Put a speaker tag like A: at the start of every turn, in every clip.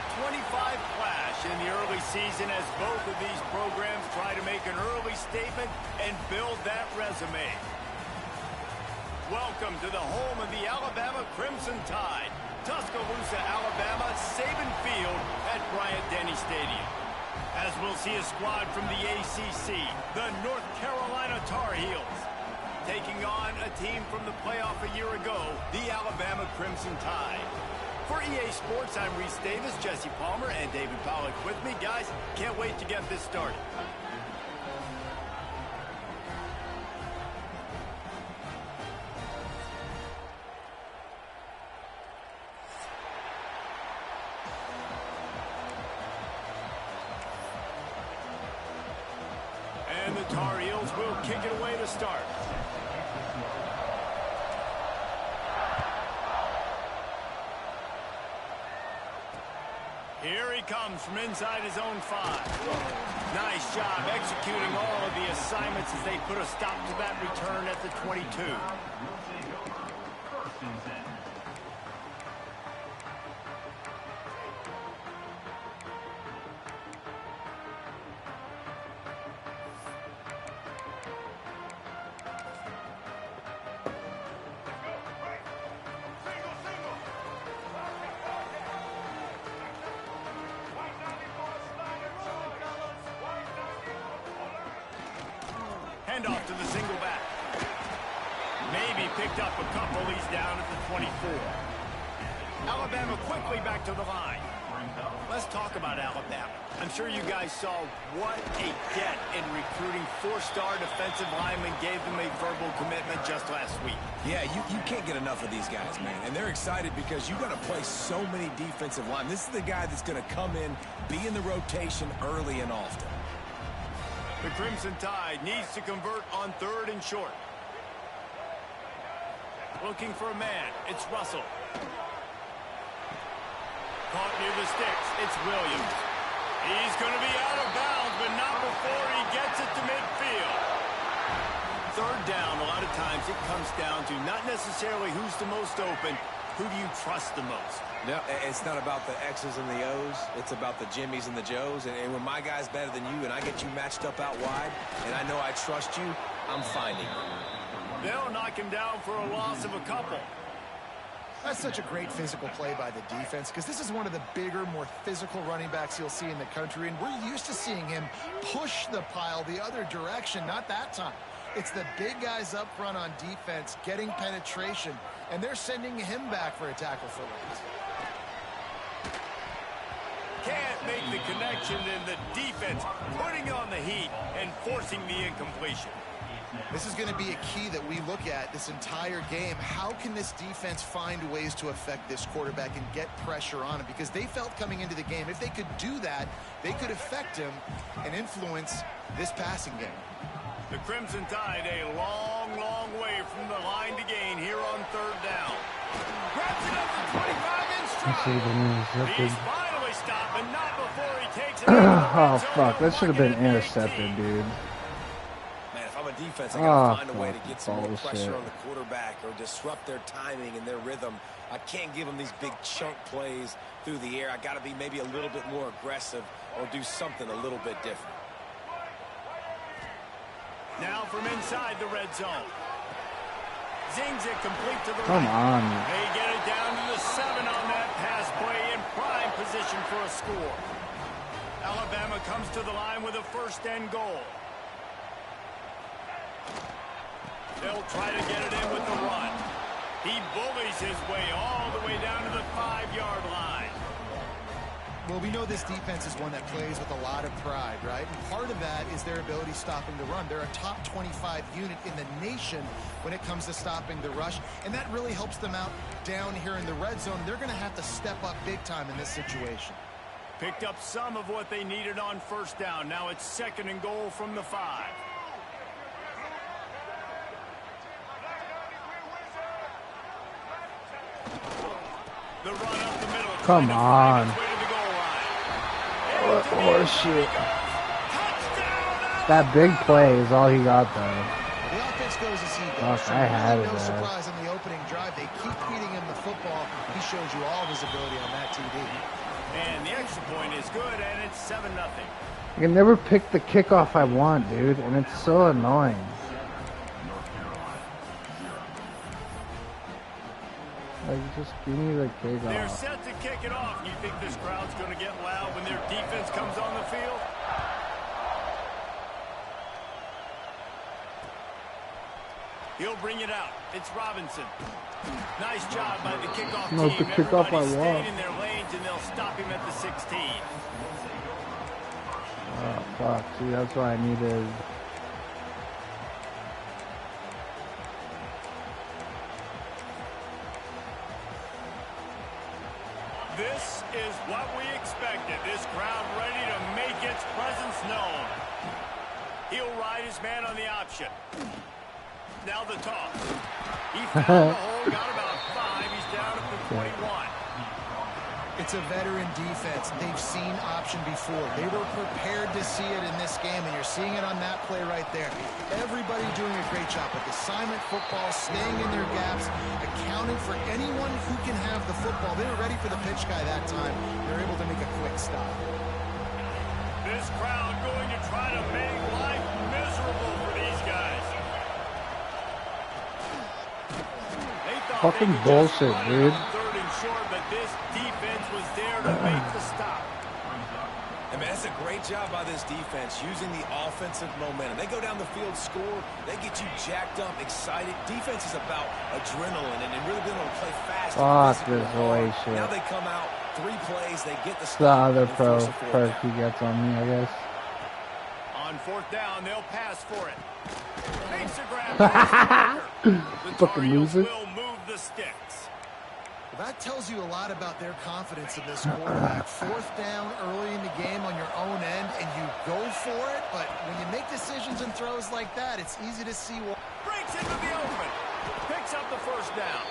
A: top 25 clash in the early season as both of these programs try to make an early statement and build that resume. Welcome to the home of the Alabama Crimson Tide, Tuscaloosa, Alabama, Saban Field at Bryant-Denny Stadium. As we'll see a squad from the ACC, the North Carolina Tar Heels, taking on a team from the playoff a year ago, the Alabama Crimson Tide. For EA Sports, I'm Reese Davis, Jesse Palmer, and David Pollack with me. Guys, can't wait to get this started. And the Tar Heels will kick it away to start. Here he comes from inside his own 5. Nice job executing all of the assignments as they put a stop to that return at the 22. Handoff to the single back. Maybe picked up a couple. He's down at the 24. Alabama quickly back to the line. Let's talk about Alabama. I'm sure you guys saw what a get in recruiting. 4-star defensive linemen gave them a verbal commitment just last week.
B: Yeah, you can't get enough of these guys, man. And they're excited because you got to play so many defensive linemen. This is the guy that's going to come in, be in the rotation early and often.
A: The Crimson Tide needs to convert on 3rd and short. Looking for a man. It's Russell. Caught near the sticks. It's Williams. He's going to be out of bounds, but not before he gets it to midfield. 3rd down, a lot of times it comes down to not necessarily who's the most open, who do you trust the most?
B: No, it's not about the X's and the O's. It's about the Jimmys and the Joes. And when my guy's better than you and I get you matched up out wide and I know I trust you, I'm finding him.
A: They'll knock him down for a loss of a couple.
C: That's such a great physical play by the defense because this is one of the bigger, more physical running backs you'll see in the country, and we're used to seeing him push the pile the other direction. Not that time. It's the big guys up front on defense getting penetration, and they're sending him back for a tackle for loss.
A: Can't make the connection, and the defense putting on the heat and forcing the incompletion.
C: This is going to be a key that we look at this entire game. How can this defense find ways to affect this quarterback and get pressure on him? Because they felt coming into the game, if they could do that, they could affect him and influence this passing game.
A: The Crimson Tide a long, long way from the line to gain here on 3rd down. Grabs it up to 25 in stride. He's finally stopped, but not before he takes it.
D: Oh, fuck. That should have been intercepted, dude.
B: Man, if I'm a defense, I got to find a way to get some more pressure on the quarterback or disrupt their timing and their rhythm. I can't give them these big chunk plays through the air. I got to be maybe a little bit more aggressive or do something a little bit different.
A: Now from inside the red zone. Zings it complete to the
D: Come
A: right.
D: on.
A: They get it down to the 7 on that pass play in prime position for a score. Alabama comes to the line with a 1st and goal. They'll try to get it in with the run. He bullies his way all the way down to the 5-yard line.
C: Well, we know this defense is one that plays with a lot of pride, right? And part of that is their ability stopping the run. They're a top 25 unit in the nation when it comes to stopping the rush, and that really helps them out down here in the red zone. They're going to have to step up big time in this situation.
A: Picked up some of what they needed on 1st down. Now it's 2nd and goal from the 5. The run up the middle.
D: Come on. What horseshit. That big play is all he got, though.
C: The offense goes as he goes.
D: Fuck, I had it,
C: no
D: man.
C: surprise in the opening drive. They keep feeding him the football. He shows you all of his ability on that TD.
A: And the extra point is good, and it's 7-0.
D: I can never pick the kickoff I want, dude, and it's so annoying. Like, just give me the kickoff.
A: They're set to kick it off. You think this crowd's going to get loud when their defense comes on the field? He'll bring it out. It's Robinson. Nice job by the kickoff team.
D: Not the kickoff I want.
A: Staying in their lanes, and they'll stop him at the 16.
D: Oh, fuck. See, that's what I needed.
A: This is what we expected. This crowd ready to make its presence known. He'll ride his man on the option. Now the toss. He found the hole, got about 5. He's down at the 21.
C: It's a veteran defense. They've seen option before. They were prepared to see it in this game, and you're seeing it on that play right there. Everybody doing a great job with assignment football, staying in their gaps, accounting for anyone who can have the football. They were ready for the pitch guy that time. They're able to make a quick stop.
A: This crowd going to try to make life miserable for these guys.
D: Fucking bullshit, dude.
A: Third and short, but this defense was there to make the stop.
B: And man, that's a great job by this defense using the offensive momentum. They go down the field, score, they get you jacked up, excited. Defense is about adrenaline and really being able to play fast.
D: Fuck this way shit.
B: Now they come out, 3 plays, they get the
D: The other perk he gets on me, I guess.
A: On 4th down, they'll pass for it. Makes a grab. The
D: Fucking loser.
A: will move the sticks.
C: Well, that tells you a lot about their confidence in this quarterback. 4th down early in the game on your own end, and you go for it. But when you make decisions and throws like that, it's easy to see what...
A: Breaks into the open. Picks up the 1st down.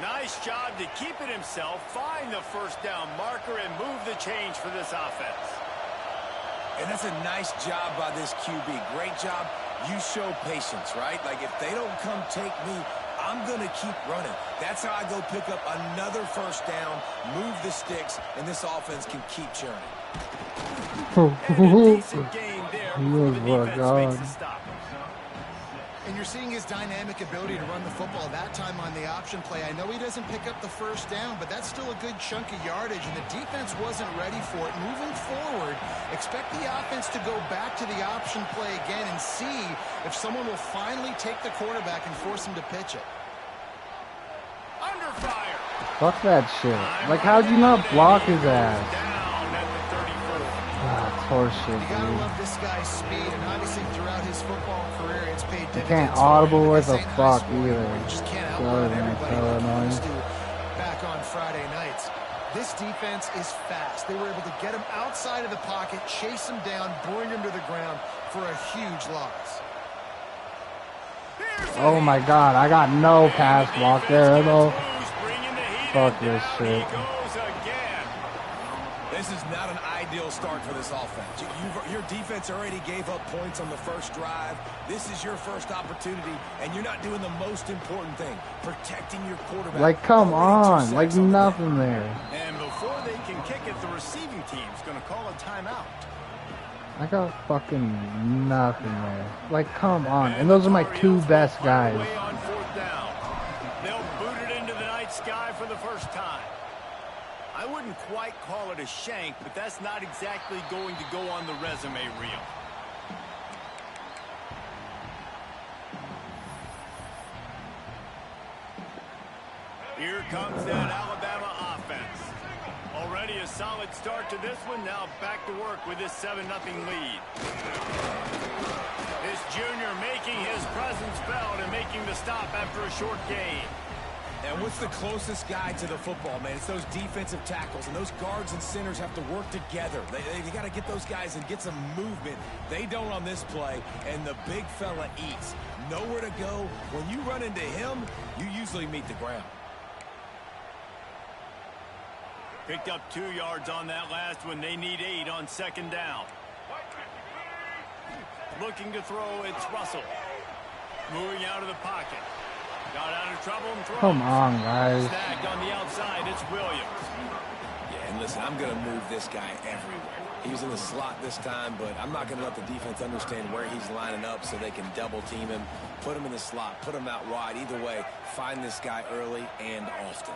A: Nice job to keep it himself, find the 1st down marker, and move the change for this offense.
B: And that's a nice job by this QB. Great job. You show patience, right? Like, if they don't come take me, I'm going to keep running. That's how I go pick up another 1st down, move the sticks, and this offense can keep churning.
A: And a decent gain there before the defense makes the stop.
C: And you're seeing his dynamic ability to run the football that time on the option play. I know he doesn't pick up the 1st down, but that's still a good chunk of yardage, and the defense wasn't ready for it. Moving forward, expect the offense to go back to the option play again and see if someone will finally take the quarterback and force him to pitch it.
A: Under fire.
D: Fuck that shit. Like, how'd you not block his ass?
A: Down at the 34.
D: Ah, it's horseshit,
C: You gotta
D: dude.
C: love this guy's speed, and obviously throughout his football career, it's paid dividends.
D: You can't audible
C: for him.
D: with a
C: This ain't
D: fuck
C: high school
D: either.
C: anymore. You just can't
D: So
C: outrun
D: annoying,
C: everybody
D: so
C: like you
D: annoying.
C: used to back on Friday nights. This defense is fast. They were able to get him outside of the pocket, chase him down, bring him to the ground for a huge loss.
D: Oh my god, I got no pass block there, though. Fuck this shit.
B: This is not an ideal start for this offense. Your defense already gave up points on the 1st drive. This is your first opportunity, and you're not doing the most important thing, protecting your quarterback.
D: Like, come on. Like, nothing there.
A: And before they can kick it, the receiving team's going to call a timeout.
D: I got fucking nothing there. Like, come on. And those are my 2 best guys.
A: On 4th down. They'll boot it into the night sky for the first time. I wouldn't quite call it a shank, but that's not exactly going to go on the resume reel. Here comes that Alabama offense. Already a solid start to this one. Now back to work with this 7-0 lead. This junior making his presence felt and making the stop after a short gain.
B: And what's the closest guy to the football, man? It's those defensive tackles, and those guards and centers have to work together. They got to get those guys and get some movement. They don't on this play, and the big fella eats. Nowhere to go. When you run into him, you usually meet the ground.
A: Picked up 2 yards on that last one. They need 8 on 2nd down. Looking to throw, it's Russell. Moving out of the pocket. Got out of trouble and throws.
D: Come on, guys.
A: Snagged on the outside, it's Williams.
B: Yeah, And listen, I'm going to move this guy everywhere. He was in the slot this time, but I'm not going to let the defense understand where he's lining up so they can double team him, put him in the slot, put him out wide. Either way, find this guy early and often.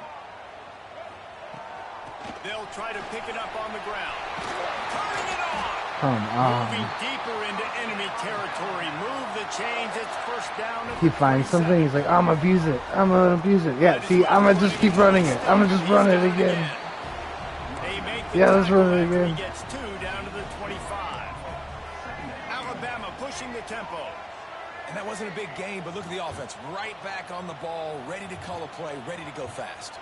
A: They'll try to pick it up on the ground. Turning it on.
D: Come on.
A: Moving deeper into enemy territory. Move the chains. It's first down.
D: He finds something. He's like, I'm gonna abuse it. I'm gonna abuse it. Yeah, see, I'm gonna just keep running it. I'm gonna just run it again. Yeah, let's run it again.
A: He gets 2 down to the 25. Alabama pushing the tempo.
B: And that wasn't a big game, but look at the offense. Right back on the ball, ready to call a play, ready to go fast.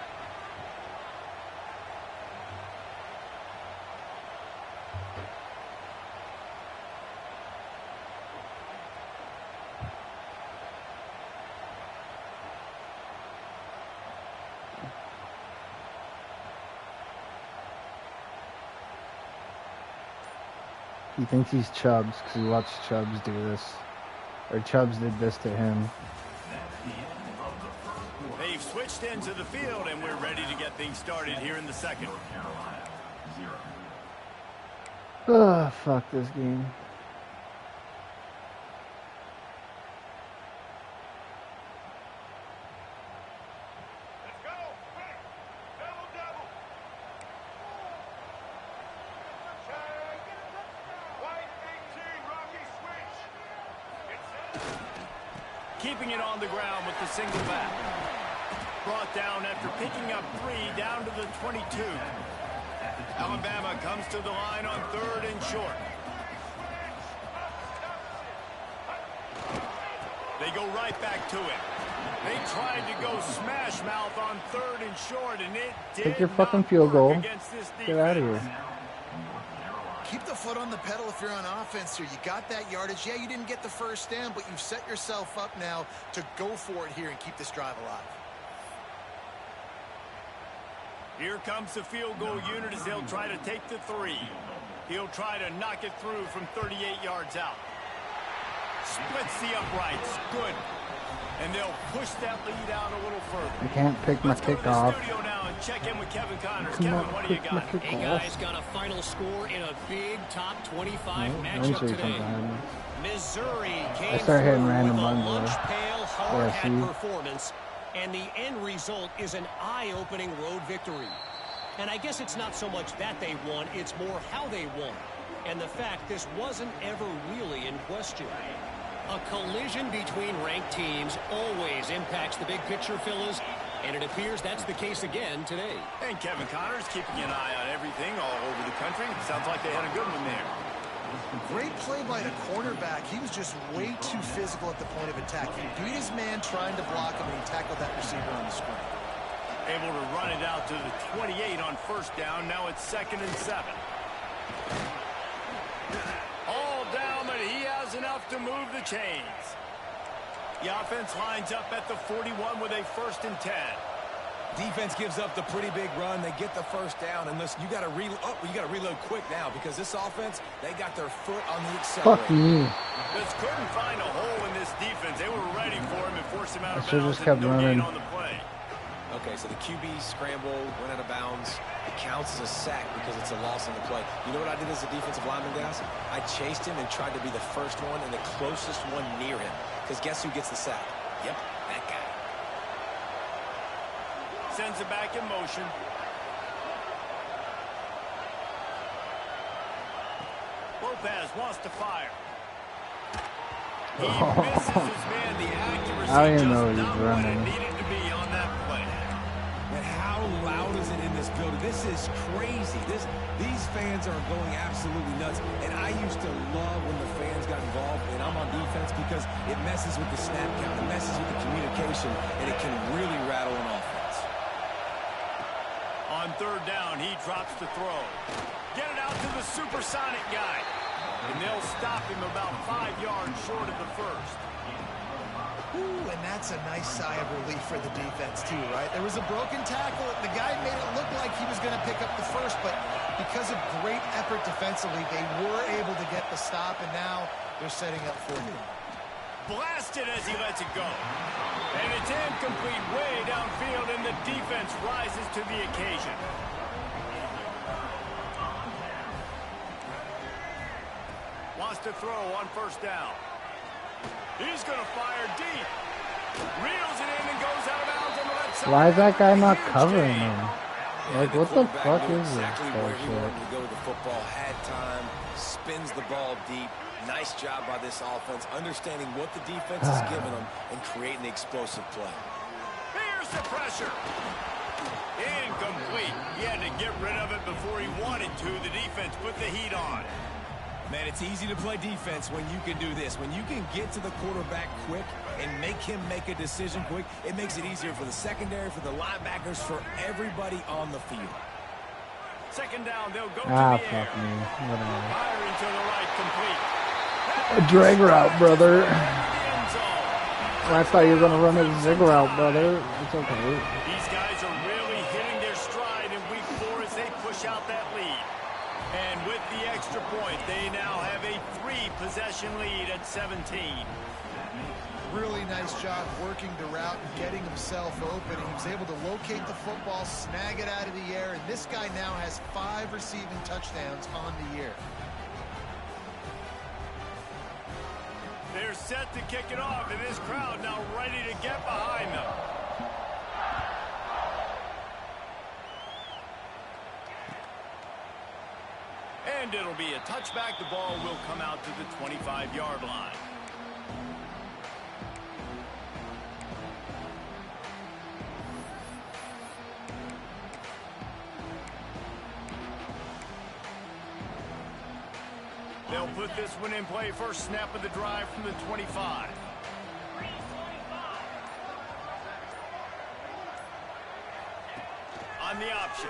D: He thinks he's Chubbs because he watched Chubbs do this. Or Chubbs did this to him.
A: They've switched into the field, and we're ready to get things started here in the second.
D: Oh, fuck this game.
A: Keeping it on the ground with the single back. Brought down after picking up 3 down to the 22. Alabama comes to the line on 3rd and short. They go right back to it. They tried to go smash mouth on 3rd and short, and it did
D: Take your fucking field goal. Get out of here.
C: Keep the foot on the pedal if you're on offense here. You got that yardage. Yeah, you didn't get the first down, but you've set yourself up now to go for it here and keep this drive alive.
A: Here comes the field goal unit as they'll try to take the 3. He'll try to knock it through from 38 yards out. Splits the uprights. Good. And they'll push that lead out a little further.
D: I can't pick my kick off.
A: Let's go to the studio now and check in with Kevin Connors. Kevin, what do you got?
E: Hey guys, got a final score in a big top 25 matchup today. Missouri came
D: hitting
E: through
D: random
E: with a
D: buns,
E: lunch
D: though.
E: pail hard hat performance, and the end result is an eye-opening road victory. And I guess it's not so much that they won, it's more how they won. And the fact this wasn't ever really in question. A collision between ranked teams always impacts the big picture, fellas, and it appears that's the case again today.
A: And Kevin Connors keeping an eye on everything all over the country. Sounds like they had a good one there.
C: Great play by the cornerback. He was just way too physical at the point of attack. He beat his man trying to block him, and he tackled that receiver on the screen.
A: Able to run it out to the 28 on first down. Now it's 2nd and 7. All down, but he has enough to move the chains. The offense lines up at the 41 with a 1st and 10.
B: Defense gives up the pretty big run. They get the first down. And listen, you got to reload quick now because this offense, they got their foot on the accelerator.
D: Fuck me.
A: Just couldn't find a hole in this defense. They were ready for him and forced him out of
D: I should
A: bounds.
D: just kept running.
A: On the play.
B: Okay, so the QB scrambled, went out of bounds. It counts as a sack because it's a loss on the play. You know what I did as a defensive lineman, guys? I chased him and tried to be the first one and the closest one near him. Because guess who gets the sack? Yep, that guy.
A: Sends it back in motion. Lopez wants to fire. He misses his man. The accuracy
D: I don't even know
A: just
D: he's
A: not what it
D: running.
A: needed to be on that play.
B: And how loud is it in this building? This is crazy. These fans are going absolutely nuts. And I used to love when the fans got involved, and I'm on defense because it messes with the snap count, it messes with the communication, and it can really rattle an offense.
A: On 3rd down, he drops the throw. Get it out to the supersonic guy. And they'll stop him about 5 yards short of the 1st.
C: Ooh, and that's a nice sigh of relief for the defense, too, right? There was a broken tackle. The guy made it look like he was going to pick up the 1st, but because of great effort defensively, they were able to get the stop, and now they're setting up for him.
A: Blasted as he lets it go. And it's incomplete way downfield, and the defense rises to the occasion. wants to throw on first down. He's going to fire deep. Reels it in and goes out of bounds on the left side.
D: Why is that guy not covering him? Like, what the fuck is this
B: exactly where he
D: bullshit?
B: wanted to go with the football. Had time, spins the ball deep. Nice job by this offense, understanding what the defense is giving them and creating the explosive play.
A: Here's the pressure. Incomplete. He had to get rid of it before he wanted to. The defense put the heat on.
B: Man, it's easy to play defense when you can do this. When you can get to the quarterback quick and make him make a decision quick, it makes it easier for the secondary, for the linebackers, for everybody on the field.
A: Second down, they'll go to
D: Ah,
A: the air.
D: fuck me. Whatever.
A: Firing to the right, complete.
D: A drag route, brother.
A: The end zone.
D: Well, I thought you were gonna run a zig route, brother. It's okay.
A: These guys are really hitting their stride in week 4 as they push out that lead. And with the extra point, they now have a 3-possession lead at 17.
C: Really nice job working the route and getting himself open. He was able to locate the football, snag it out of the air, and this guy now has 5 receiving touchdowns on the year.
A: They're set to kick it off, and this crowd now ready to get behind them. And it'll be a touchback. The ball will come out to the 25-yard line. They'll put this one in play. First snap of the drive from the 25. On the option.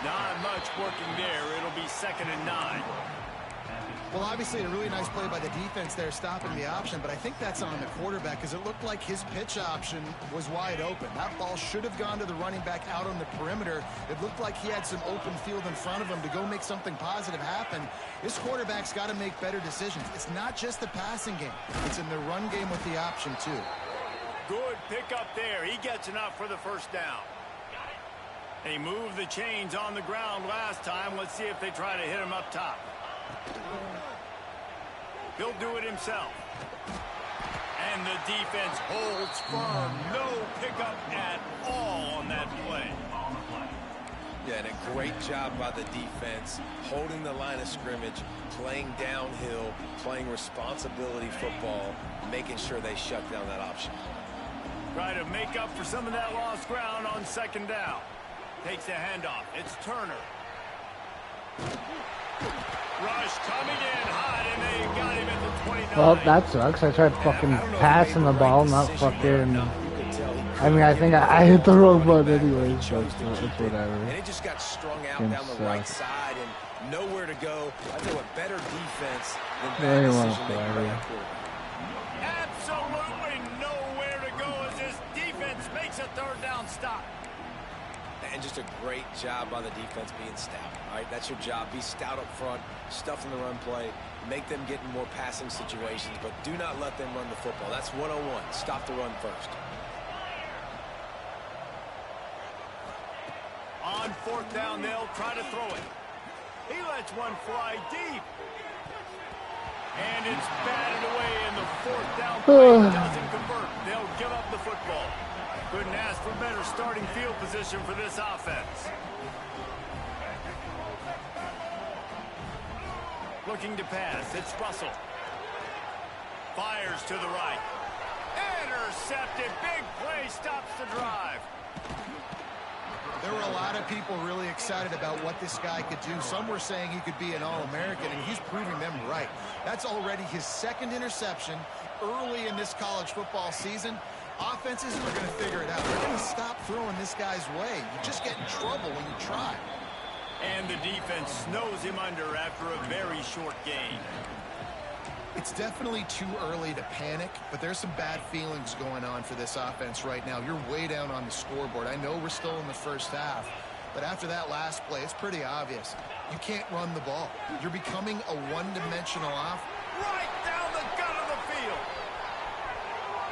A: Not much working there. It'll be 2nd and 9.
C: Well, obviously a really nice play by the defense there, stopping the option, but I think that's on the quarterback because it looked like his pitch option was wide open. That ball should have gone to the running back out on the perimeter. It looked like he had some open field in front of him to go make something positive happen. This quarterback's got to make better decisions. It's not just the passing game. It's in the run game with the option, too.
A: Good pickup there. He gets enough for the first down. And he moved the chains on the ground last time. Let's see if they try to hit him up top. He'll do it himself. And the defense holds firm. No pickup at all on that play.
B: Yeah, and a great job by the defense, holding the line of scrimmage, playing downhill, playing responsibility football, making sure they shut down that option.
A: Try to make up for some of that lost ground on 2nd down. Takes a handoff. It's Turner. Rush coming in hot, and they got him at the 29.
D: Well, that sucks. I tried fucking passing the ball, not fucking... I mean, I think I hit the wrong button anyways, so it's whatever.
B: And it just got strung out down the right side and nowhere to go. I tell you what, better defense than bad decision making by that quarterback.
A: Absolutely nowhere to go as this defense makes a 3rd down stop.
B: And just a great job by the defense being stout. All right, that's your job. Be stout up front, stuff in the run play, make them get in more passing situations, but do not let them run the football. That's 101. Stop the run first.
A: On 4th down, they'll try to throw it. He lets one fly deep. And it's batted away in the 4th down play. Doesn't convert. They'll give up the football. Couldn't ask for better starting field position for this offense. Looking to pass. It's Russell. Fires to the right. Intercepted. Big play stops the drive.
C: There were a lot of people really excited about what this guy could do. Some were saying he could be an All-American, and he's proving them right. That's already his 2nd interception early in this college football season. Offenses are going to figure it out. They're going to stop throwing this guy's way. You just get in trouble when you try.
A: And the defense snows him under after a very short gain.
C: It's definitely too early to panic, but there's some bad feelings going on for this offense right now. You're way down on the scoreboard. I know we're still in the first half, but after that last play, it's pretty obvious. You can't run the ball. You're becoming a one-dimensional offense.
A: Right down the gut of the field.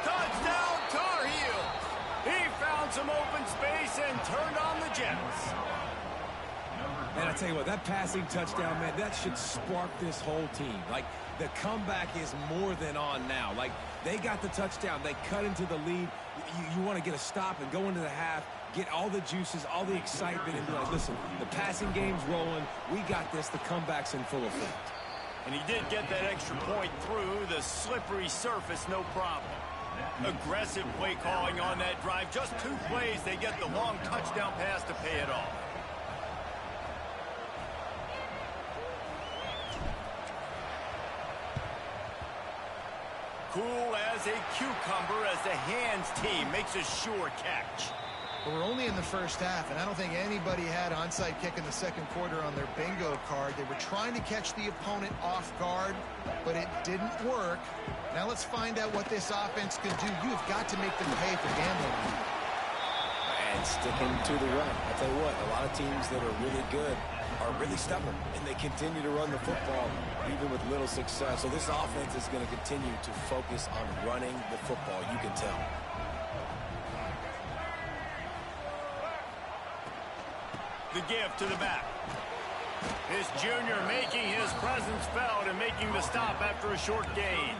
A: Touchdown, Tar Heels. He found some open space and turned on the Jets.
B: And I tell you what, that passing touchdown, man, that should spark this whole team. Like, the comeback is more than on now. Like, they got the touchdown. They cut into the lead. You want to get a stop and go into the half, get all the juices, all the excitement, and be like, listen, the passing game's rolling. We got this. The comeback's in full effect.
A: And he did get that extra point through the slippery surface, no problem. Aggressive play calling on that drive. Just 2 plays, they get the long touchdown pass to pay it off. Cool as a cucumber as the hands team makes a sure catch.
C: Well, we're only in the first half, and I don't think anybody had onside kick in the second quarter on their bingo card. They were trying to catch the opponent off guard, but it didn't work. Now let's find out what this offense can do. You've got to make them pay for gambling.
B: And sticking to the run. I'll tell you what, a lot of teams that are really good are really stubborn, and they continue to run the football even with little success. So this offense is going to continue to focus on running the football, you can tell.
A: The give to the back. This junior making his presence felt and making the stop after a short gain.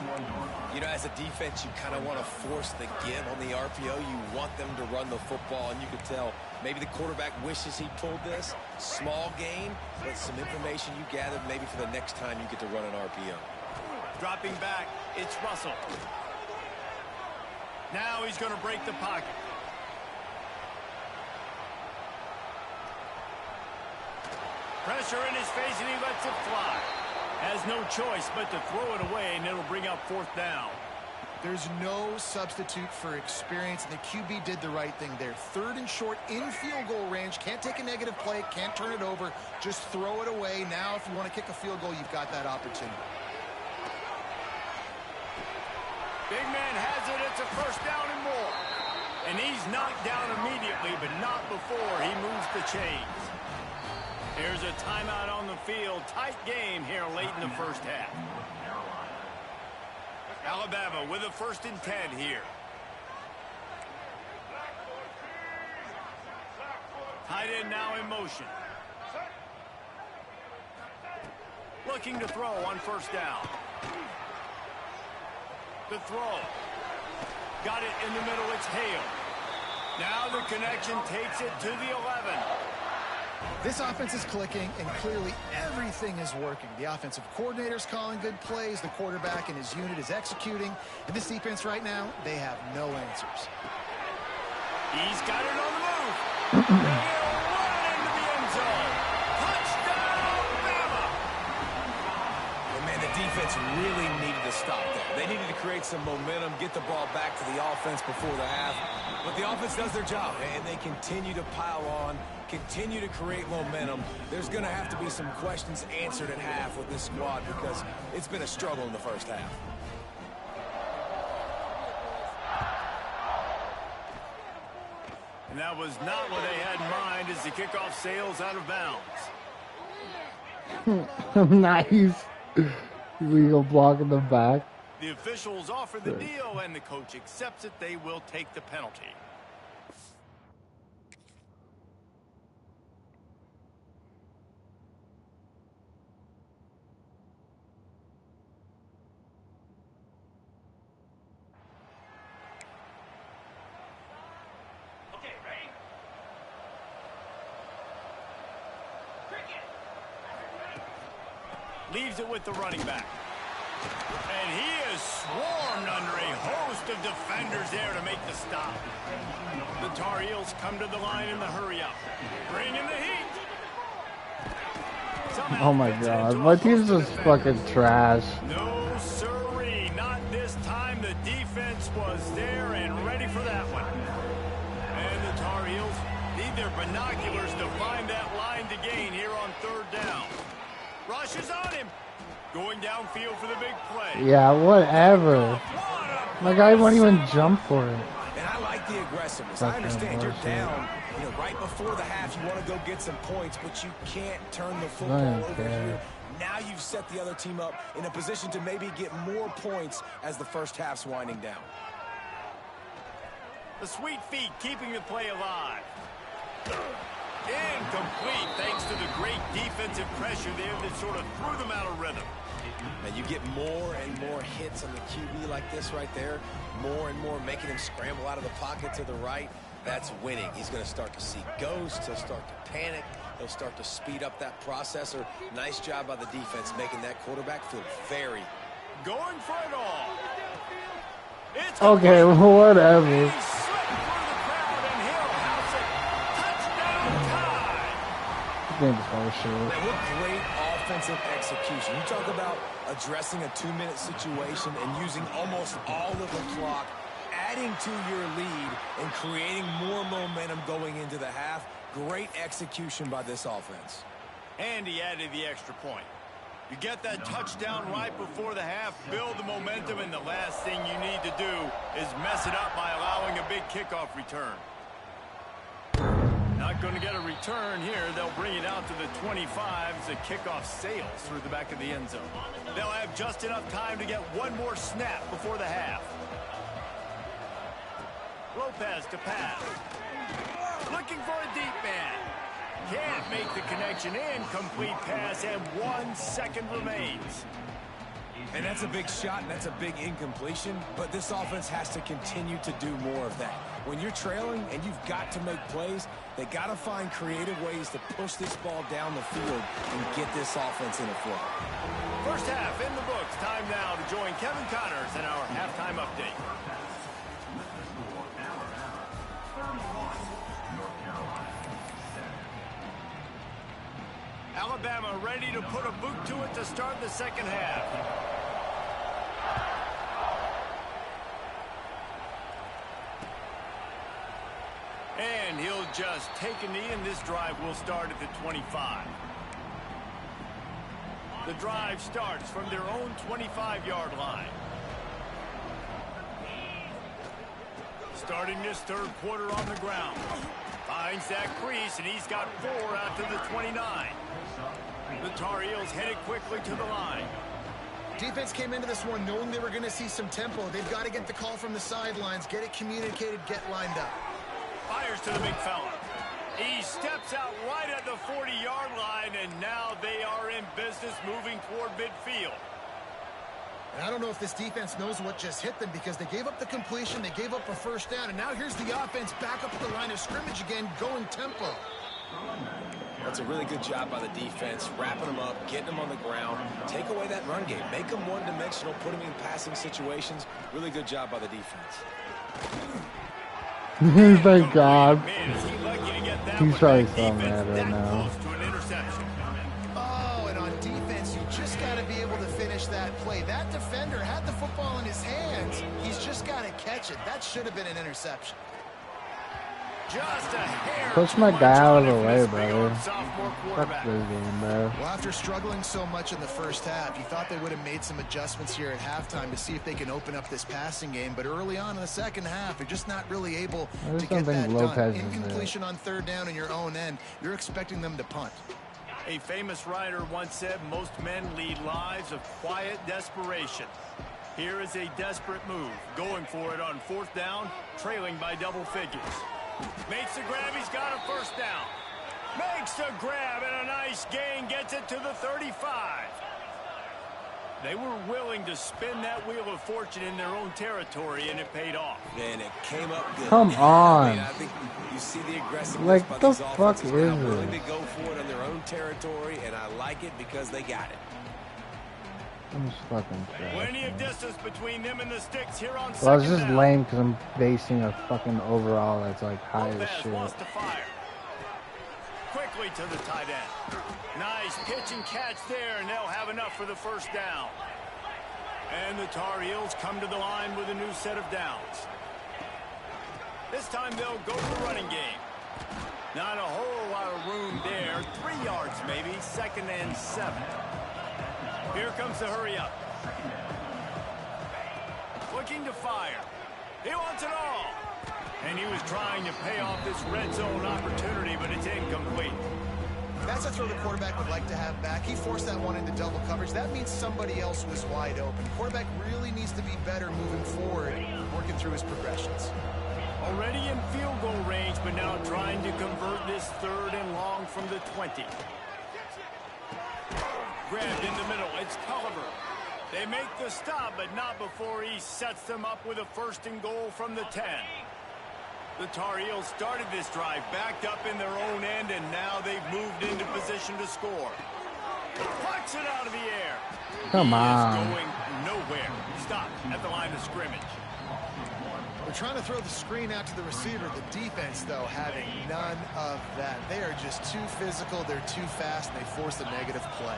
B: You know, as a defense, you kind of want to force the give on the RPO. You want them to run the football, and you can tell maybe the quarterback wishes he pulled this. Small gain, but some information you gathered maybe for the next time you get to run an RPO.
A: Dropping back, it's Russell. Now he's going to break the pocket. Pressure in his face, and he lets it fly. Has no choice but to throw it away, and it'll bring up 4th down.
C: There's no substitute for experience, and the QB did the right thing there. 3rd and short in field goal range. Can't take a negative play, can't turn it over. Just throw it away. Now, if you want to kick a field goal, you've got that opportunity.
A: Big man has it. It's a 1st down and more. And he's knocked down immediately, but not before he moves the chains. Here's a timeout on the field. Tight game here late in the first half. Alabama with a 1st and 10 here. Tight end now in motion. Looking to throw on 1st down. The throw. Got it in the middle. It's Hale. Now the connection takes it to the 11.
C: This offense is clicking, and clearly everything is working. The offensive coordinator's calling good plays. The quarterback and his unit is executing. And this defense right now, they have no answers.
A: He's got it on the move. They'll run into the end zone. Touchdown, Bama!
B: And man, the defense really needed to stop that. They needed to create some momentum, get the ball back to the offense before the half. But the offense does their job, and they continue to pile on, continue to create momentum. There's going to have to be some questions answered at half with this squad because it's been a struggle in the first half.
A: And that was not what they had in mind as the kickoff sails out of bounds.
D: Nice. Legal block in the back.
A: The officials offer the deal, and the coach accepts it. They will take the penalty.
E: Okay, ready? Cricket.
A: Leaves it with the running back. And he is swarmed under a host of defenders there to make the stop. The Tar Heels come to the line in the hurry-up. Bring in the heat. Somehow
D: Oh my god, my team's just fucking trash.
A: No sirree, not this time. The defense was there and ready for that one. And the Tar Heels need their binoculars to find that line to gain here on 3rd down. Rush is on him. Going downfield for the big play.
D: Yeah, whatever. My guy won't even jump for it.
B: And I like the aggressiveness. I understand you're down, right before the half. You want to go get some points, but you can't turn the football over here. Now you've set the other team up in a position to maybe get more points as the first half's winding down.
A: The sweet feet keeping the play alive. Incomplete, thanks to the great defensive pressure there that sort of threw them out of rhythm.
B: And you get more and more hits on the QB like this right there, more and more making him scramble out of the pocket to the right. That's winning. He's going to start to see ghosts. He'll start to panic. He'll start to speed up that processor. Nice job by the defense making that quarterback feel very
A: going for it all. It's
D: okay, well, whatever.
A: He slipped through the crowd and he'll house it. Touchdown time.
B: Man, what great offensive execution. You talk about addressing a 2-minute situation and using almost all of the clock, adding to your lead and creating more momentum going into the half. Great execution by this offense.
A: And he added the extra point. You get that touchdown right before the half, build the momentum, and the last thing you need to do is mess it up by allowing a big kickoff return. Not going to get a return here. They'll bring it out to the 25 as the kickoff sails through the back of the end zone. They'll have just enough time to get one more snap before the half. Lopez to pass. Looking for a deep man. Can't make the connection. Incomplete pass, and 1 second remains.
B: And that's a big shot, and that's a big incompletion, but this offense has to continue to do more of that. When you're trailing and you've got to make plays, they got to find creative ways to push this ball down the field and get this offense in a flow.
A: First half in the books. Time now to join Kevin Connors in our halftime update. Alabama ready to put a boot to it to start the second half. And he'll just take a knee, and this drive will start at the 25. The drive starts from their own 25-yard line. Starting this third quarter on the ground. Finds that crease, and he's got 4 out to the 29. The Tar Heels headed quickly to the line.
C: Defense came into this one knowing they were going to see some tempo. They've got to get the call from the sidelines, get it communicated, get lined up.
A: Fires to the big fella. He steps out right at the 40-yard line, and now they are in business moving toward midfield.
C: And I don't know if this defense knows what just hit them because they gave up the completion, they gave up a first down, and now here's the offense back up at the line of scrimmage again, going tempo.
B: That's a really good job by the defense, wrapping them up, getting them on the ground, take away that run game, make them one-dimensional, put them in passing situations. Really good job by the defense.
D: Thank God.
A: Man, is he lucky to get that
D: He's
A: one.
D: probably
A: That
D: so
A: defense
D: mad right
A: that
D: now.
A: close to an interception.
C: Oh, and on defense, you just got to be able to finish that play. That defender had the football in his hands. He's just got to catch it. That should have been an interception.
A: Just a hair.
D: Push my guy out of the way, brother.
A: Sophomore
D: Fuck
A: quarterback.
D: this game, bro.
C: Well, after struggling so much in the first half, you thought they would have made some adjustments here at halftime to see if they can open up this passing game. But early on in the second half, they're just not really able
D: I
C: to
D: just
C: get
D: don't
C: that
D: think Lopez
C: done.
D: is
C: Incompletion on third down in your own end. You're expecting them to punt.
A: A famous writer once said, most men lead lives of quiet desperation. Here is a desperate move, going for it on fourth down, trailing by double figures. Makes the grab, he's got a first down. Makes the grab, and a nice gain, gets it to the 35. They were willing to spin that wheel of fortune in their own territory, and it paid off.
B: Man, it came up good.
D: Come on.
B: I mean, I think you see the aggressiveness
D: Like,
B: by
D: the
B: these
D: fuck
B: offenses now,
D: is
B: willing
D: it?
B: to go for it on their own territory, and I like it because they got it.
D: I'm just fucking trash.
A: Plenty of distance between them and the sticks here on
D: Well, it's
A: second
D: just
A: down.
D: lame because I'm facing a fucking overall that's like high as
A: Lopez
D: shit.
A: wants to fire. Quickly to the tight end. Nice pitch and catch there, and they'll have enough for the first down. And the Tar Heels come to the line with a new set of downs. This time they'll go to the running game. Not a whole lot of room there. 3 yards maybe, 2nd and 7. Here comes the hurry up. Looking to fire. He wants it all. And he was trying to pay off this red zone opportunity, but it's incomplete.
C: That's a throw the quarterback would like to have back. He forced that one into double coverage. That means somebody else was wide open. Quarterback really needs to be better moving forward, working through his progressions.
A: Already in field goal range, but now trying to convert this 3rd and long. from the 20. Grabbed in the middle. It's Culliver. They make the stop, but not before he sets them up with a 1st and goal from the 10. The Tar Heels started this drive, backed up in their own end, and now they've moved into position to score. Pucks it out of the air.
D: Come on.
A: He is going nowhere. Stop at the line of scrimmage.
C: They're trying to throw the screen out to the receiver. The defense, though, having none of that. They are just too physical. They're too fast, and they force a negative play.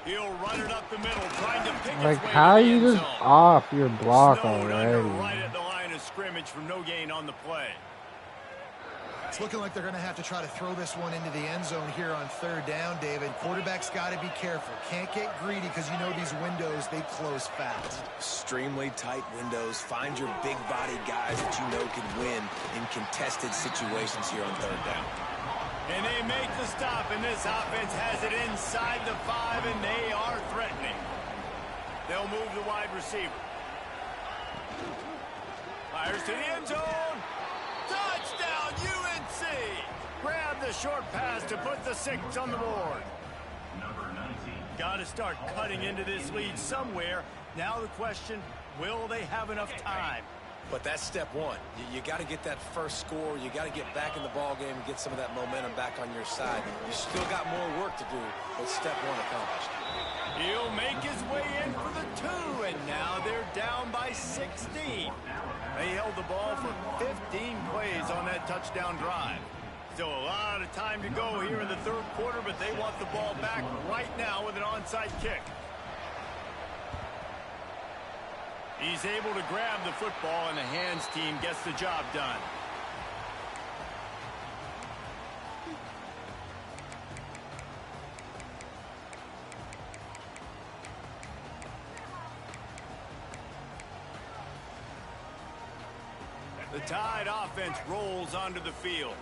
A: He'll run it up the middle, trying to pick
D: Like,
A: his way
D: how
A: to
D: you
A: the end
D: just
A: zone.
D: off your block
A: Snowed under
D: already?
A: right at the line of scrimmage for no gain on the play.
C: It's looking like they're going to have to try to throw this one into the end zone here on 3rd down, David. Quarterback's got to be careful. Can't get greedy because you know these windows, they close fast.
B: Extremely tight windows. Find your big body guys that you know can win in contested situations here on 3rd down.
A: And they make the stop, and this offense has it inside the 5, and they are threatening. They'll move the wide receiver. Fires to the end zone. Touchdown, UNC! Grab the short pass to put the 6 on the board. Got to start cutting into this lead somewhere. Now the question, will they have enough time?
B: But that's step one. You got to get that first score. You got to get back in the ball game and get some of that momentum back on your side. You still got more work to do, but step one accomplished.
A: He'll make his way in for the 2, and now they're down by 16. They held the ball for 15 plays on that touchdown drive. Still a lot of time to go here in the 3rd quarter, but they want the ball back right now with an onside kick. He's able to grab the football, and the hands team gets the job done. The Tide offense rolls onto the field.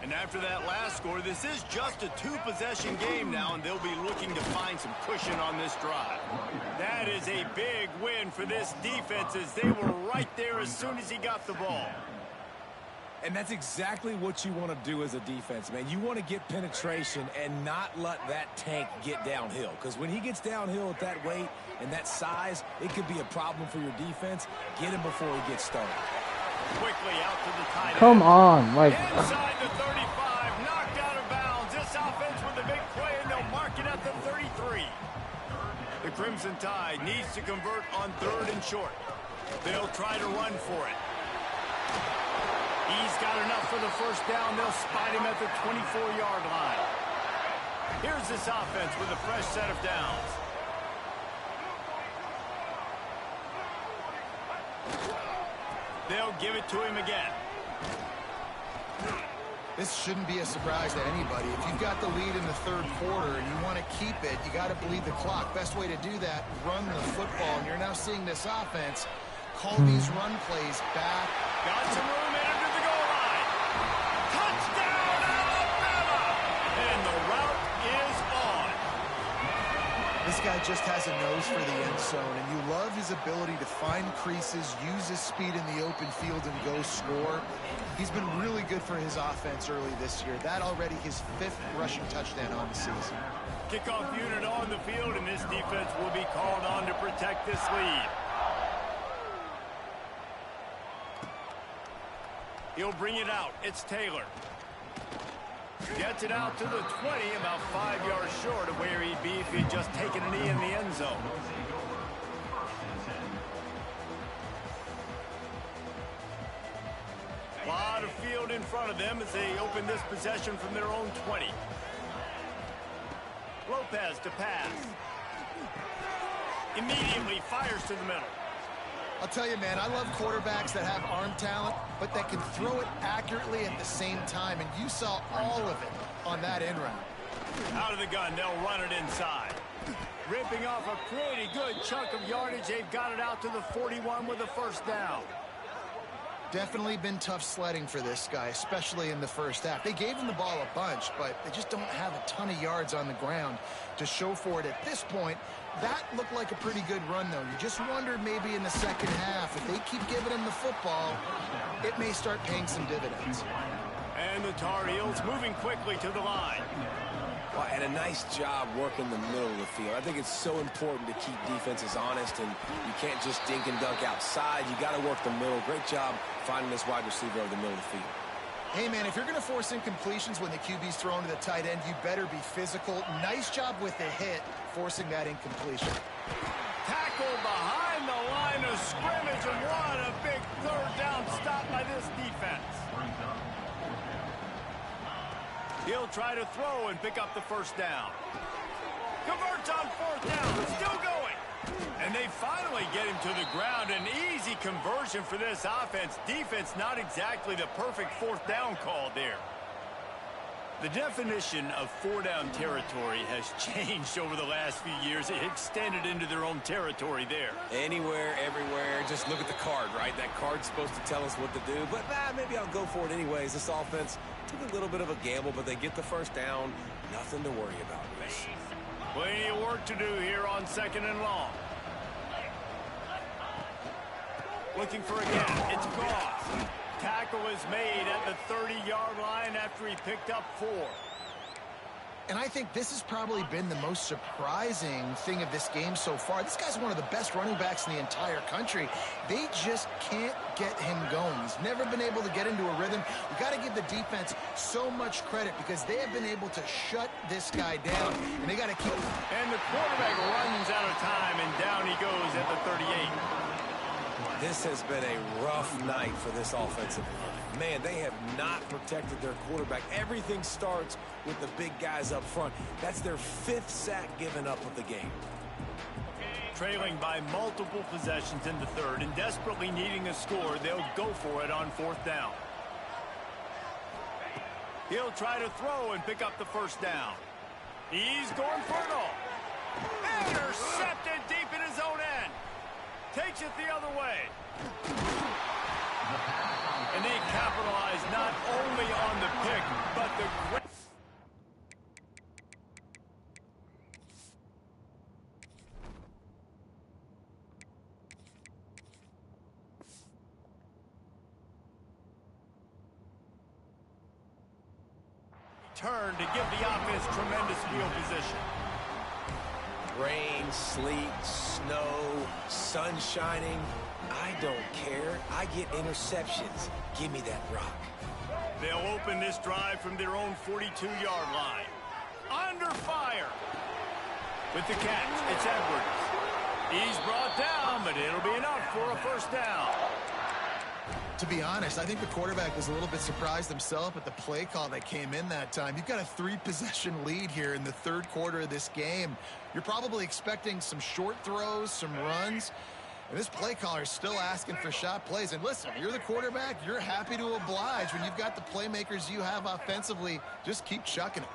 A: And after that last score, this is just a 2-possession game now, and they'll be looking to find some cushion on this drive. That is a big win for this defense, as they were right there as soon as he got the ball.
B: And that's exactly what you want to do as a defense, man. You want to get penetration and not let that tank get downhill. Because when he gets downhill at that weight and that size, it could be a problem for your defense. Get him before he gets started.
A: Quickly out to the tight end.
D: Come on, like.
A: Inside the 35, knocked out of bounds. This offense with a big play, and they'll mark it at the 33. The Crimson Tide needs to convert on 3rd and short. They'll try to run for it. He's got enough for the 1st down. They'll spot him at the 24-yard line. Here's this offense with a fresh set of downs. They'll give it to him again.
C: This shouldn't be a surprise to anybody. If you've got the lead in the 3rd quarter and you want to keep it, you got to bleed the clock. Best way to do that, run the football. And you're now seeing this offense call these run plays back.
A: Got some room in under the goal line. Touchdown, Alabama! And the route is on.
C: This guy just has a nose for the end zone, and you love his ability to find creases, use his speed in the open field, and go score. He's been really good for his offense early this year. That already his 5th rushing touchdown on the season.
A: Kickoff unit on the field, and this defense will be called on to protect this lead. He'll bring it out. It's Taylor. Gets it out to the 20, about 5 yards short of where he'd be if he'd just taken a knee in the end zone. A lot of field in front of them as they open this possession from their own 20. Lopez to pass. Immediately fires to the middle.
C: I'll tell you, man, I love quarterbacks that have arm talent, but that can throw it accurately at the same time, and you saw all of it on that end round.
A: Out of the gun, they'll run it inside. Ripping off a pretty good chunk of yardage. They've got it out to the 41 with a 1st down.
C: Definitely been tough sledding for this guy, especially in the 1st half. They gave him the ball a bunch, but they just don't have a ton of yards on the ground to show for it at this point. That looked like a pretty good run, though. You just wondered maybe in the 2nd half, if they keep giving him the football, it may start paying some dividends.
A: And the Tar Heels moving quickly to the line.
B: Well, and a nice job working the middle of the field. I think it's so important to keep defenses honest, and you can't just dink and dunk outside. You got to work the middle. Great job finding this wide receiver over the middle of the field.
C: Hey, man, if you're going to force incompletions when the QB's thrown to the tight end, you better be physical. Nice job with the hit, forcing that incompletion.
A: Tackle behind the line of scrimmage, and what a big third down stop by this defense. He'll try to throw and pick up the first down. Converts on fourth down, still going. And they finally get him to the ground. An easy conversion for this offense. Defense not exactly the perfect fourth down call there. The definition of four-down territory has changed over the last few years. It extended into their own territory there.
B: Anywhere, everywhere. Just look at the card, right? That card's supposed to tell us what to do. But maybe I'll go for it anyways. This offense took a little bit of a gamble, but they get the first down. Nothing to worry about, Chris.
A: Plenty of work to do here on 2nd and long. Looking for a gap. It's Goss. Tackle is made at the 30-yard line after he picked up 4.
C: And I think this has probably been the most surprising thing of this game so far. This guy's one of the best running backs in the entire country. They just can't get him going. He's never been able to get into a rhythm. You got to give the defense so much credit because they have been able to shut this guy down, and they got to keep him.
A: And the quarterback runs out of time, and down he goes at the 38.
B: This has been a rough night for this offensive line. Man, they have not protected their quarterback. Everything starts with the big guys up front. That's their 5th sack given up of the game.
A: Trailing by multiple possessions in the third and desperately needing a score, they'll go for it on 4th down. He'll try to throw and pick up the first down. He's going for it all. Intercepted deep in his own end. Takes it the other way. And they capitalize not only on the pick, but the great. Turn to give the offense tremendous field position.
B: Rain, sleet, snow, sun shining. I don't care. I get interceptions. Give me that rock.
A: They'll open this drive from their own 42-yard line. Under fire. With the catch, it's Edwards. He's brought down, but it'll be enough for a first down.
C: To be honest, I think the quarterback was a little bit surprised himself at the play call that came in that time. You've got a 3-possession lead here in the third quarter of this game. You're probably expecting some short throws, some runs. And this play caller is still asking for shot plays. And listen, you're the quarterback. You're happy to oblige. When you've got the playmakers you have offensively, just keep chucking it.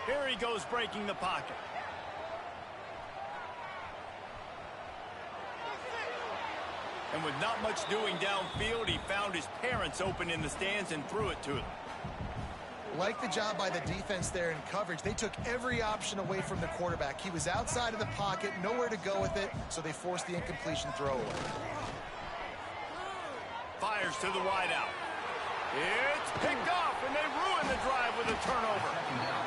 A: Here he goes breaking the pocket. And with not much doing downfield, he found his parents open in the stands and threw it to them.
C: Like the job by the defense there in coverage. They took every option away from the quarterback. He was outside of the pocket, nowhere to go with it, so they forced the incompletion throw away.
A: Fires to the wideout. It's picked off, and they ruin the drive with a turnover.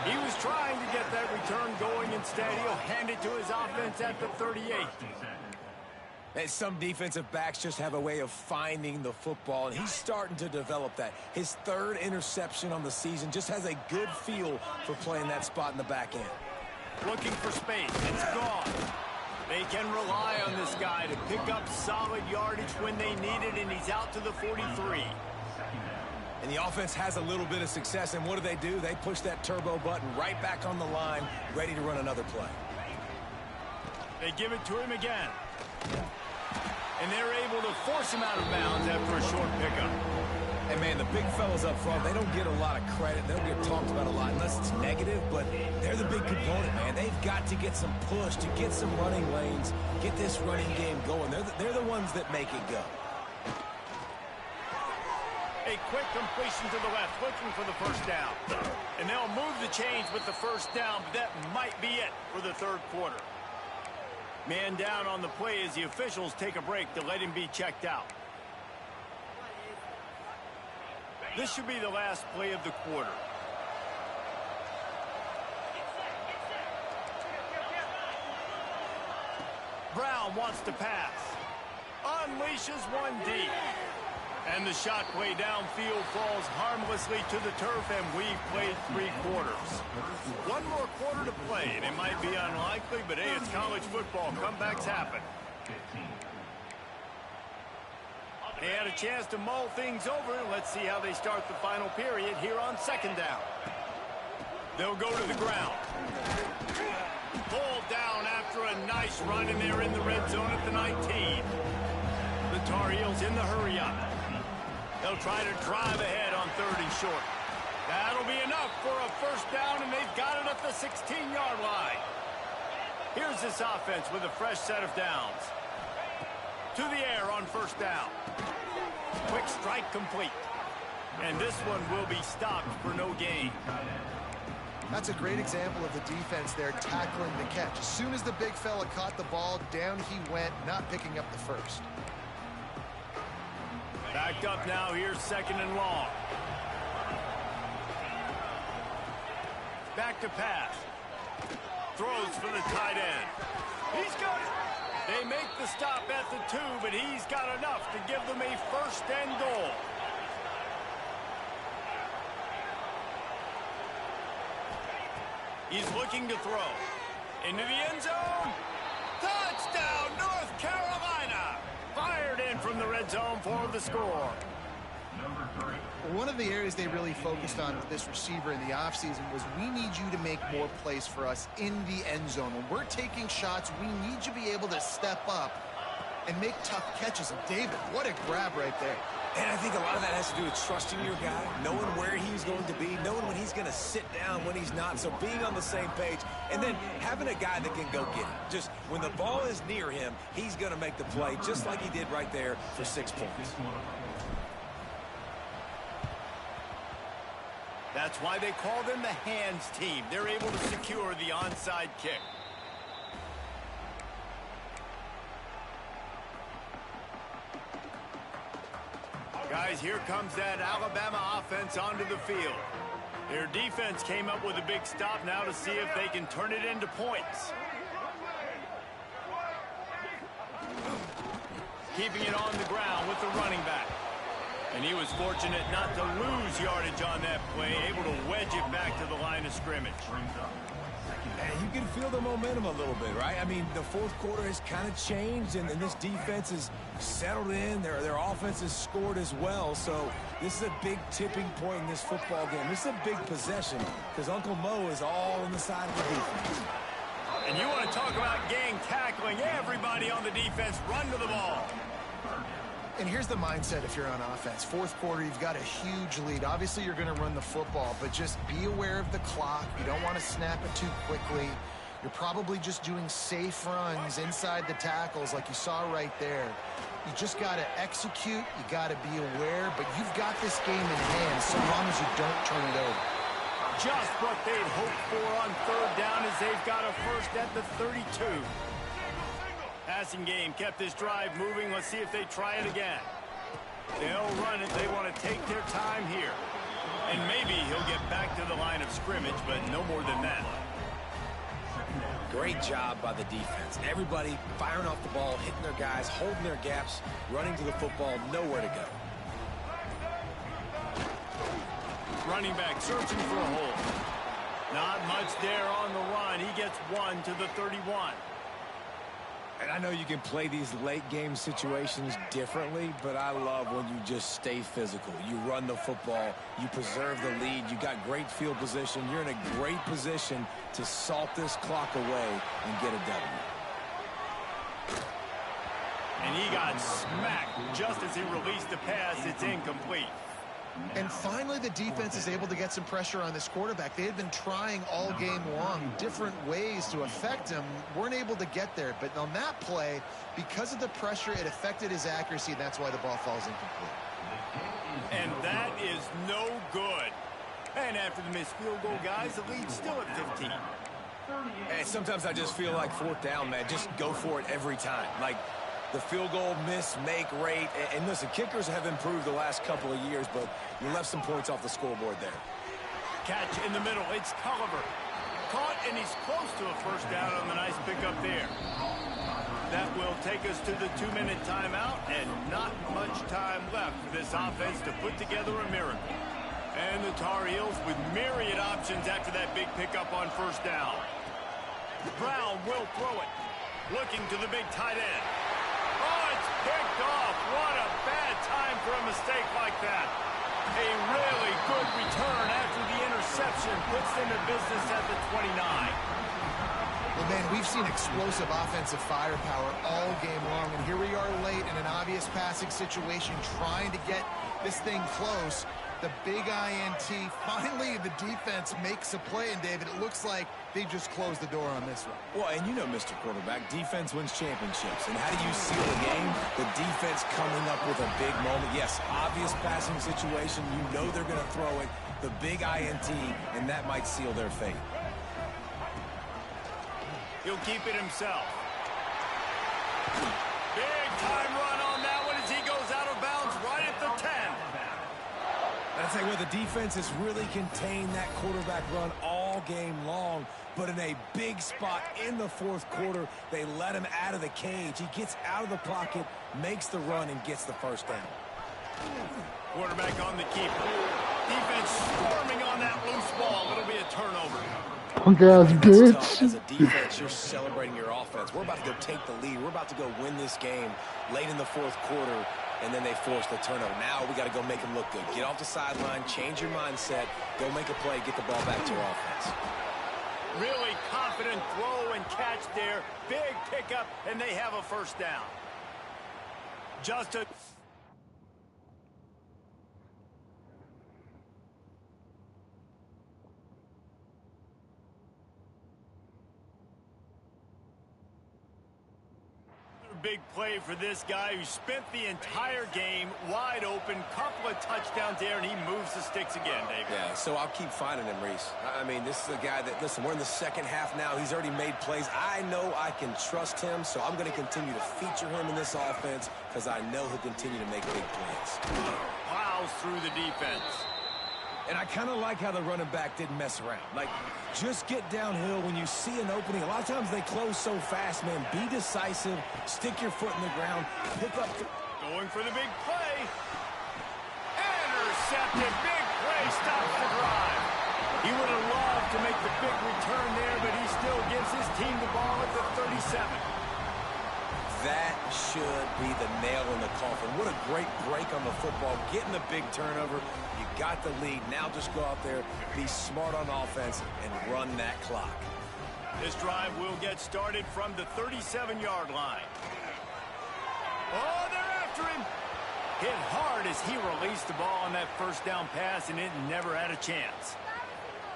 A: He was trying to get that return going. Instead, he'll hand it to his offense at the 38.
B: And some defensive backs just have a way of finding the football, and he's starting to develop that. His 3rd interception on the season, just has a good feel for playing that spot in the back end.
A: Looking for space. It's gone. They can rely on this guy to pick up solid yardage when they need it, and he's out to the 43.
B: And the offense has a little bit of success, and what do? They push that turbo button right back on the line, ready to run another play.
A: They give it to him again. And they're able to force him out of bounds after a short pickup.
B: And, man, the big fellas up front, they don't get a lot of credit. They don't get talked about a lot unless it's negative, but they're the big component, man. They've got to get some push, to get some running lanes, get this running game going. They're the ones that make it go.
A: A quick completion to the left, looking for the first down. And they'll move the chains with the first down, but that might be it for the third quarter. Man down on the play as the officials take a break to let him be checked out. This should be the last play of the quarter. Brown wants to pass. Unleashes one deep. And the shot play downfield falls harmlessly to the turf, and we've played 3 quarters. One more quarter to play, and it might be unlikely, but hey, it's college football. Comebacks happen. They had a chance to mull things over. Let's see how they start the final period here on 2nd down. They'll go to the ground. Pulled down after a nice run, and they're in the red zone at the 19. The Tar Heels in the hurry-up. They'll try to drive ahead on 3rd and short. That'll be enough for a 1st down, and they've got it at the 16-yard line. Here's this offense with a fresh set of downs. To the air on 1st down. Quick strike complete. And this one will be stopped for no gain.
C: That's a great example of the defense there tackling the catch. As soon as the big fella caught the ball, down he went, not picking up the 1st.
A: Backed up now, here's 2nd and long. Back to pass. Throws for the tight end. He's got it. They make the stop at the 2, but he's got enough to give them a 1st and goal. He's looking to throw. Into the end zone. Touchdown, North Carolina. Fired in from the red zone for the score.
C: One of the areas they really focused on with this receiver in the offseason was we need you to make more plays for us in the end zone. When we're taking shots, we need you to be able to step up and make tough catches. And David, what a grab right there.
B: And I think a lot of that has to do with trusting your guy, knowing where he's going to be, knowing when he's going to sit down, when he's not. So being on the same page, and then having a guy that can go get it. Just when the ball is near him, he's going to make the play, just like he did right there for 6 points.
A: That's why they call them the hands team. They're able to secure the onside kick. Guys, here comes that Alabama offense onto the field. Their defense came up with a big stop now to see if they can turn it into points. Keeping it on the ground with the running back. And he was fortunate not to lose yardage on that play, able to wedge it back to the line of scrimmage.
B: And you can feel the momentum a little bit, right? I mean, the 4th quarter has kind of changed, and this defense is settled in. Their offense has scored as well. So this is a big tipping point in this football game. This is a big possession because Uncle Mo is all on the side of the defense.
A: And you want to talk about gang tackling. Everybody on the defense run to the ball.
C: And here's the mindset if you're on offense. 4th quarter, you've got a huge lead. Obviously, you're going to run the football, but just be aware of the clock. You don't want to snap it too quickly. You're probably just doing safe runs inside the tackles like you saw right there. You just got to execute. You got to be aware, but you've got this game in hand so long as you don't turn it over.
A: Just what they'd hoped for on 3rd down as they've got a 1st at the 32. Passing game kept this drive moving. Let's see if they try it again. They'll run it. They want to take their time here. And maybe he'll get back to the line of scrimmage, but no more than that.
B: Great job by the defense. Everybody firing off the ball, hitting their guys, holding their gaps, running to the football, nowhere to go.
A: Running back searching for a hole. Not much there on the run. He gets 1 to the 31.
B: And I know you can play these late game situations differently, but I love when you just stay physical. You run the football, you preserve the lead, you got great field position, you're in a great position to salt this clock away and get a W.
A: And he got smacked just as he released the pass. It's incomplete.
C: And finally, the defense is able to get some pressure on this quarterback. They had been trying all game long different ways to affect him. Weren't able to get there. But on that play, because of the pressure, it affected his accuracy, and that's why the ball falls incomplete.
A: And that is no good. And after the missed field goal, guys, the lead's still at 15.
B: And sometimes I just feel like 4th down, man. Just go for it every time. Like, the field goal miss-make rate. And listen, kickers have improved the last couple of years, but you left some points off the scoreboard there.
A: Catch in the middle. It's Culliver. Caught, and he's close to a first down on the nice pickup there. That will take us to the 2-minute timeout, and not much time left for this offense to put together a miracle. And the Tar Heels with myriad options after that big pickup on first down. Brown will throw it. Looking to the big tight end. Oh, it's picked off. What a bad time for a mistake like that. A really good return after the interception puts them in business at the 29.
C: Well, man, we've seen explosive offensive firepower all game long, and here we are late in an obvious passing situation trying to get this thing close. The big INT, finally the defense makes a play, and David, it looks like they just closed the door on this one.
B: Well, and you know, Mr. Quarterback, defense wins championships. And how do you seal a game? The defense coming up with a big moment. Yes, obvious passing situation. You know they're going to throw it. The big INT, and that might seal their fate.
A: He'll keep it himself. Big time run on that one as he goes out of bounds right at the 10.
B: I'd say where the defense has really contained that quarterback run all game long, but in a big spot in the fourth quarter, they let him out of the cage. He gets out of the pocket, makes the run, and gets the first down.
A: Quarterback on the keeper. Defense swarming on that loose ball. It'll be a turnover.
B: Bitch. As a defense, you're celebrating your offense. We're about to go take the lead. We're about to go win this game late in the fourth quarter, and then they force the turnover. Now we got to go make them look good. Get off the sideline, change your mindset, go make a play, get the ball back to your offense.
A: Really confident throw and catch there. Big pickup, and they have a first down. Justin. Big play for this guy who spent the entire game wide open. Couple of touchdowns there, and he moves the sticks again, David.
B: Yeah, so I'll keep finding him, Reese. I mean, this is a guy that, listen, we're in the second half now. He's already made plays. I know I can trust him, so I'm going to continue to feature him in this offense because I know he'll continue to make big plays.
A: Plows through the defense.
B: And I kind of like how the running back didn't mess around. Like, just get downhill when you see an opening. A lot of times they close so fast, man. Be decisive. Stick your foot in the ground. Pick up.
A: Going for the big play. Intercepted. Big play stops the drive. He would have loved to make the big return there, but he still gives his team the ball at the 37.
B: That should be the nail in the coffin. What a great break on the football. Getting the big turnover. You got the lead. Now just go out there, be smart on offense, and run that clock.
A: This drive will get started from the 37-yard line. Oh, they're after him. Hit hard as he released the ball on that first down pass, and it never had a chance.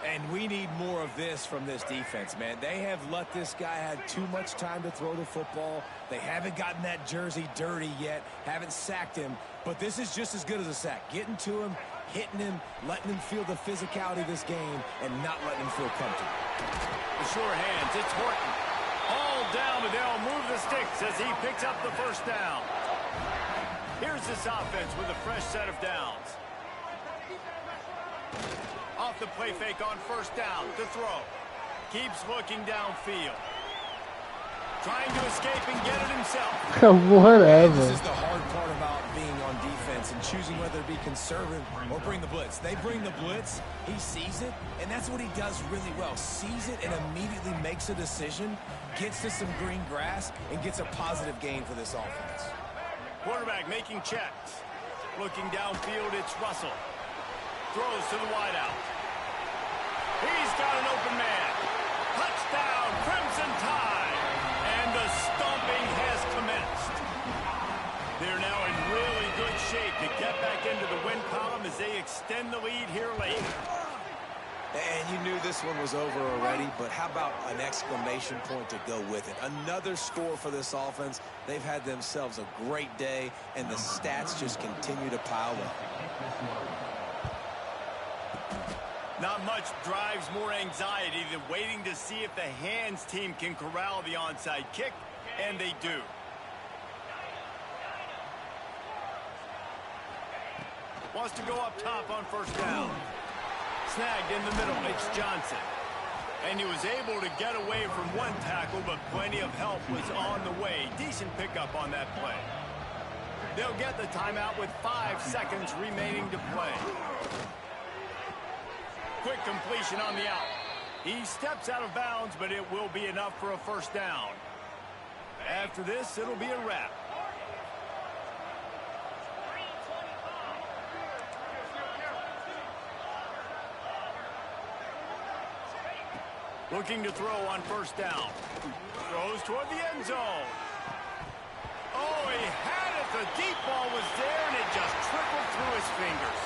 B: And we need more of this from this defense, man. They have let this guy have too much time to throw the football. They haven't gotten that jersey dirty yet, haven't sacked him. But this is just as good as a sack. Getting to him, hitting him, letting him feel the physicality of this game, and not letting him feel comfortable.
A: The sure hands, it's Horton. All down, but they'll move the sticks as he picks up the first down. Here's this offense with a fresh set of downs. Off the play fake on first down to throw. Keeps looking downfield. Trying to escape and get it himself.
D: Whatever.
B: This is the hard part about being on defense and choosing whether to be conservative or bring the blitz. They bring the blitz, he sees it, and that's what he does really well. Sees it and immediately makes a decision, gets to some green grass, and gets a positive gain for this offense.
A: Quarterback making checks. Looking downfield, it's Russell. Throws to the wideout. He's got an open man. Touchdown, Crimson Tide. And the stomping has commenced. They're now in really good shape to get back into the win column as they extend the lead here late.
B: And you knew this one was over already, but how about an exclamation point to go with it? Another score for this offense. They've had themselves a great day, and the stats just continue to pile up.
A: Not much drives more anxiety than waiting to see if the hands team can corral the onside kick, and they do. Wants to go up top on first down. Snagged in the middle. It's Johnson. And he was able to get away from one tackle, but plenty of help was on the way. Decent pickup on that play. They'll get the timeout with 5 seconds remaining to play. Quick completion on the out. He steps out of bounds, but it will be enough for a first down. After this, it'll be a wrap. Looking to throw on first down. Throws toward the end zone. Oh, he had it. The deep ball was there, and it just trickled through his fingers.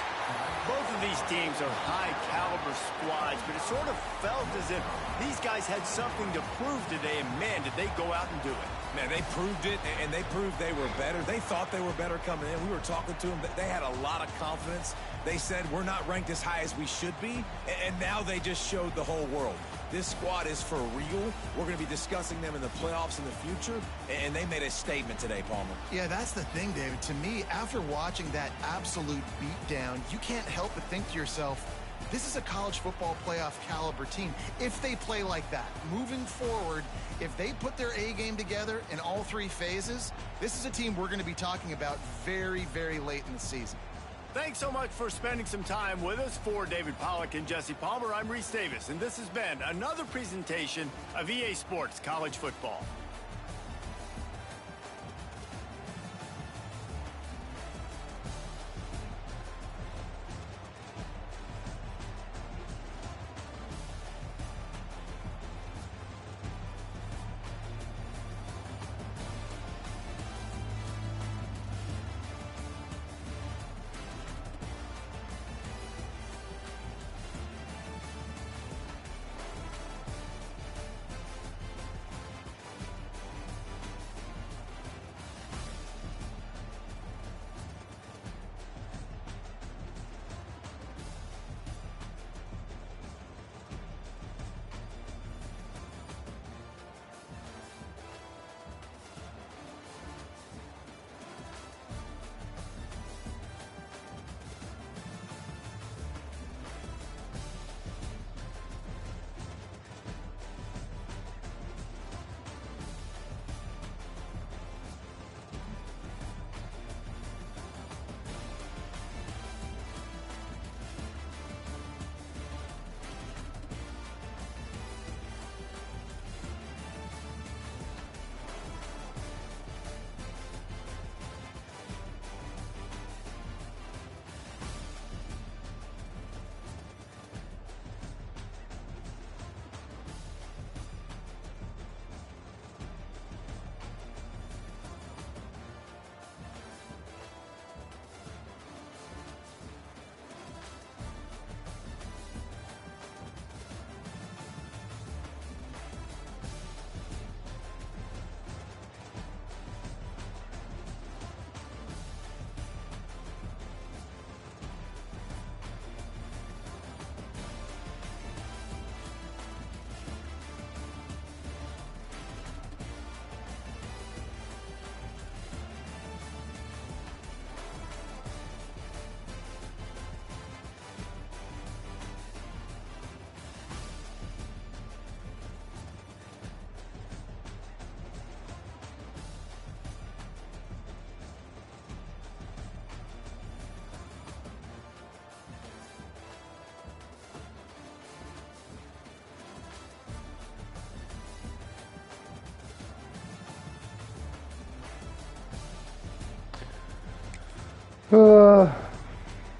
A: Both of these teams are high-caliber squads, but it sort of felt as if these guys had something to prove today, and, man, did they go out and do it.
B: Man, they proved it, and they proved they were better. They thought they were better coming in. We were talking to them. They had a lot of confidence. They said, we're not ranked as high as we should be, and now they just showed the whole world. This squad is for real. We're going to be discussing them in the playoffs in the future, and they made a statement today, Palmer.
C: Yeah, that's the thing, David. To me, after watching that absolute beatdown, you can't help but think to yourself, this is a college football playoff caliber team. If they play like that, moving forward, if they put their A game together in all 3 phases, this is a team we're going to be talking about very, very late in the season.
A: Thanks so much for spending some time with us. For David Pollack and Jesse Palmer, I'm Reese Davis, and this has been another presentation of EA Sports College Football.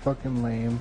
D: Fucking lame.